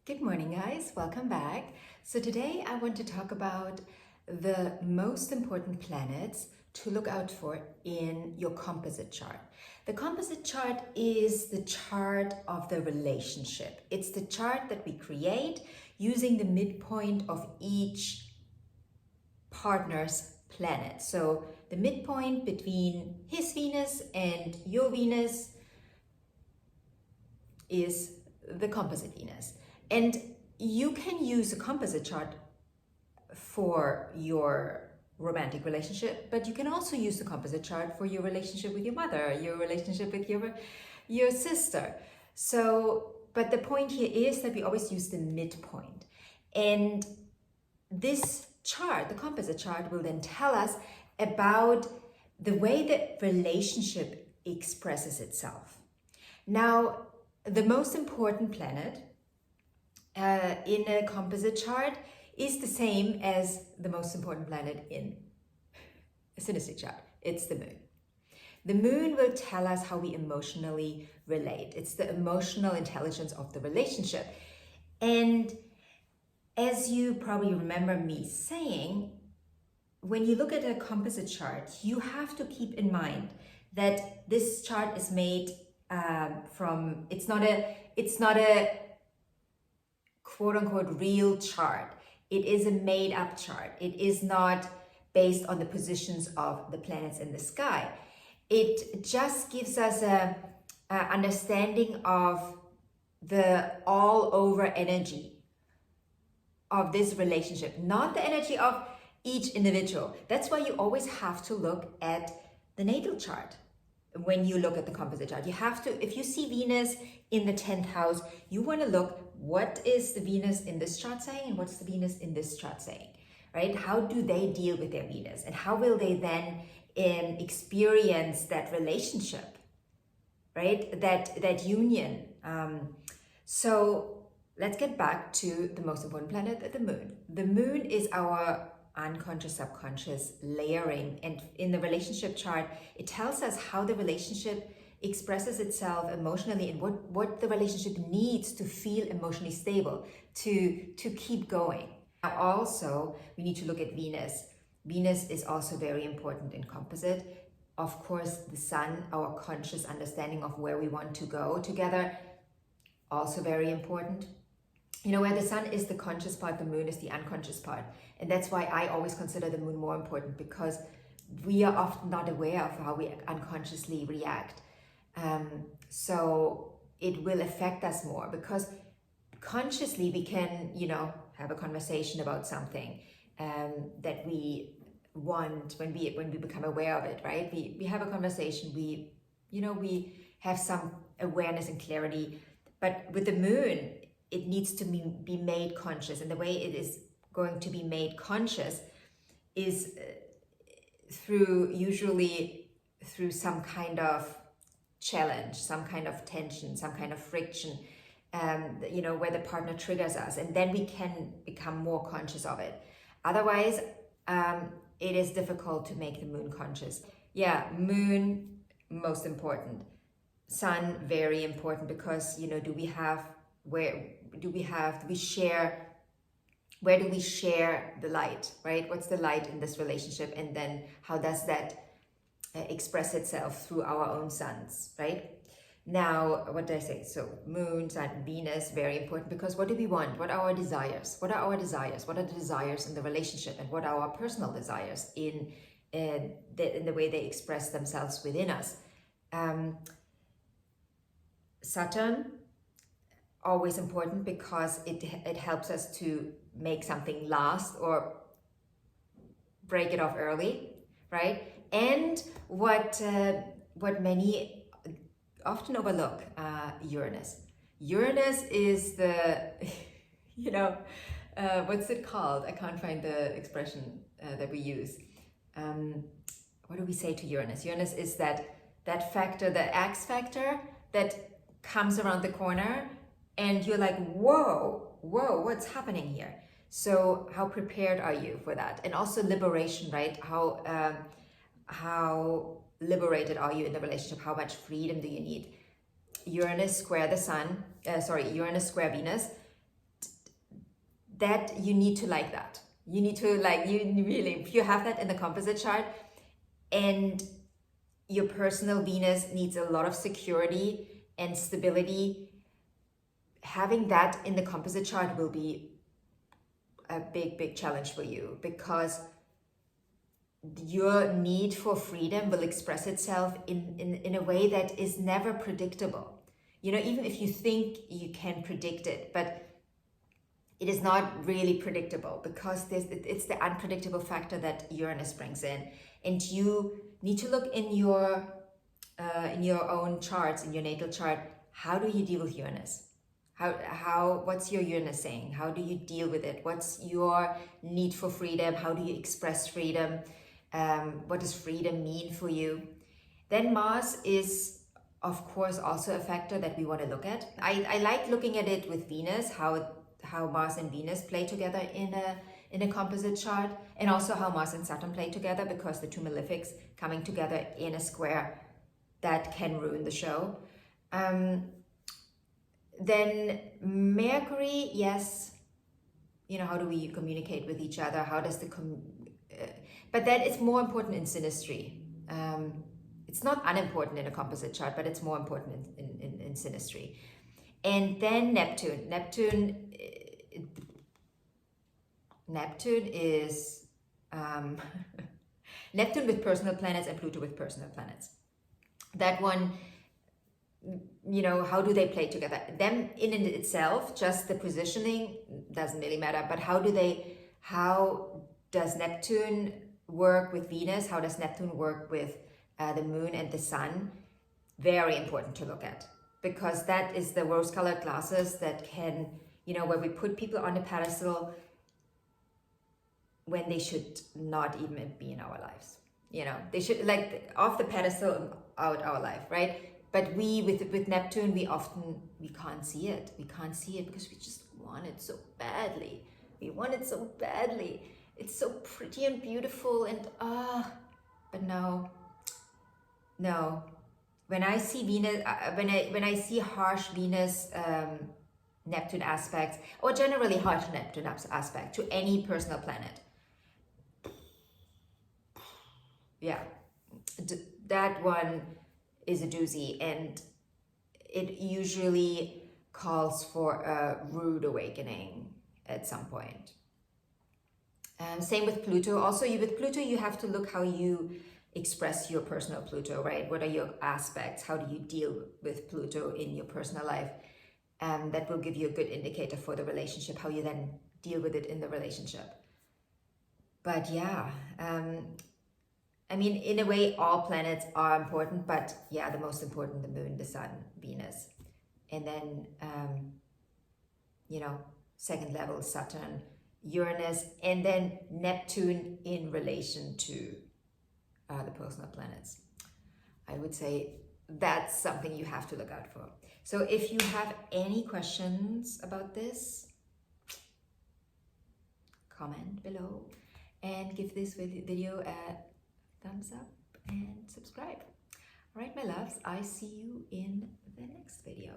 Good morning, guys. Welcome back. So today I want to talk about the most important planets to look out for in your composite chart. The composite chart is the chart of the relationship. It's the chart that we create using the midpoint of each partner's planet. So the midpoint between his Venus and your Venus is the composite Venus. And you can use a composite chart for your romantic relationship, but you can also use the composite chart for your relationship with your mother, your relationship with your sister. So, but the point here is that we always use the midpoint. And this chart, the composite chart, will then tell us about the way the relationship expresses itself. Now, the most important planet in a composite chart is the same as the most important planet in a synastic chart. It's the moon. The moon will tell us how we emotionally relate. It's the emotional intelligence of the relationship. And as you probably remember me saying, when you look at a composite chart, you have to keep in mind that this chart is made from, it's not a quote-unquote real chart. It is a made-up chart. It is not based on the positions of the planets in the sky. It just gives us a understanding of the all-over energy of this relationship, not the energy of each individual. That's why you always have to look at the natal chart. When you look at the composite chart, you have to, if you see Venus in the 10th house, you want to look, what is the Venus in this chart saying and what's the Venus in this chart saying, right? How do they deal with their Venus and how will they then experience that relationship, right? That union. So let's get back to the most important planet, the moon. The moon is our unconscious, subconscious layering, and in the relationship chart it tells us how the relationship expresses itself emotionally and what the relationship needs to feel emotionally stable to keep going. Now also we need to look at Venus. Venus is also very important in composite. Of course, the sun, our conscious understanding of where we want to go together, also very important. You know, where the sun is the conscious part, the moon is the unconscious part. And that's why I always consider the moon more important, because we are often not aware of how we unconsciously react. So it will affect us more, because consciously we can, you know, have a conversation about something that we want when we become aware of it, right? We have a conversation, we have some awareness and clarity. But with the moon, it needs to be made conscious, and the way it is going to be made conscious is usually through some kind of challenge, some kind of tension, some kind of friction, where the partner triggers us, and then we can become more conscious of it. Otherwise, it is difficult to make the moon conscious. Yeah, moon, most important. Sun, very important, because, where do we share the light, right? What's the light in this relationship? And then how does that express itself through our own suns, right? Now, what did I say? So moon, sun, Venus, very important, because what do we want? What are our desires? What are our desires? What are the desires in the relationship? And what are our personal desires in the way they express themselves within us? Saturn, always important, because it helps us to make something last or break it off early, right? And what many often overlook, Uranus. Uranus is the, what's it called? I can't find the expression that we use. What do we say to Uranus? Uranus is that factor, the X factor that comes around the corner, and you're like, whoa, what's happening here? So how prepared are you for that? And also liberation, right? How liberated are you in the relationship? How much freedom do you need? Uranus square the sun, Uranus square Venus that you need to like that. You need to like, you really, if you have that in the composite chart and your personal Venus needs a lot of security and stability, having that in the composite chart will be a big challenge for you, because your need for freedom will express itself in a way that is never predictable. You know, even if you think you can predict it, but it is not really predictable, because it's the unpredictable factor that Uranus brings in. And you need to look in your own charts, in your natal chart, how do you deal with Uranus? What's your Uranus saying? How do you deal with it? What's your need for freedom? How do you express freedom? What does freedom mean for you? Then Mars is, of course, also a factor that we want to look at. I like looking at it with Venus, how Mars and Venus play together in a composite chart, and also how Mars and Saturn play together, because the two malefics coming together in a square, that can ruin the show. Then Mercury, yes, you know, how do we communicate with each other? How does but that is more important in synastry. It's not unimportant in a composite chart, but it's more important in synastry. And then Neptune. Neptune is Neptune with personal planets and Pluto with personal planets. That one, you know, how do they play together? Them in itself, just the positioning doesn't really matter, but how does Neptune work with Venus? How does Neptune work with the moon and the sun? Very important to look at, because that is the rose-colored glasses that can, you know, where we put people on a pedestal when they should not even be in our lives. You know, they should, like, off the pedestal, out our life, right? But with Neptune, we can't see it. We can't see it because we just want it so badly. We want it so badly. It's so pretty and beautiful, and but no. When I see Venus, when I see harsh Venus Neptune aspects, or generally harsh Neptune aspect to any personal planet, yeah, that one is a doozy, and it usually calls for a rude awakening at some point. Same with Pluto. Also, with Pluto, you have to look how you express your personal Pluto, right? What are your aspects? How do you deal with Pluto in your personal life? That will give you a good indicator for the relationship, how you then deal with it in the relationship. But yeah, I mean, in a way, all planets are important, but yeah, the most important, the moon, the sun, Venus. And then, you know, second level, Saturn, Uranus, and then Neptune in relation to the personal planets. I would say that's something you have to look out for. So if you have any questions about this, comment below and give this video a thumbs up and subscribe. All right, my loves, I see you in the next video.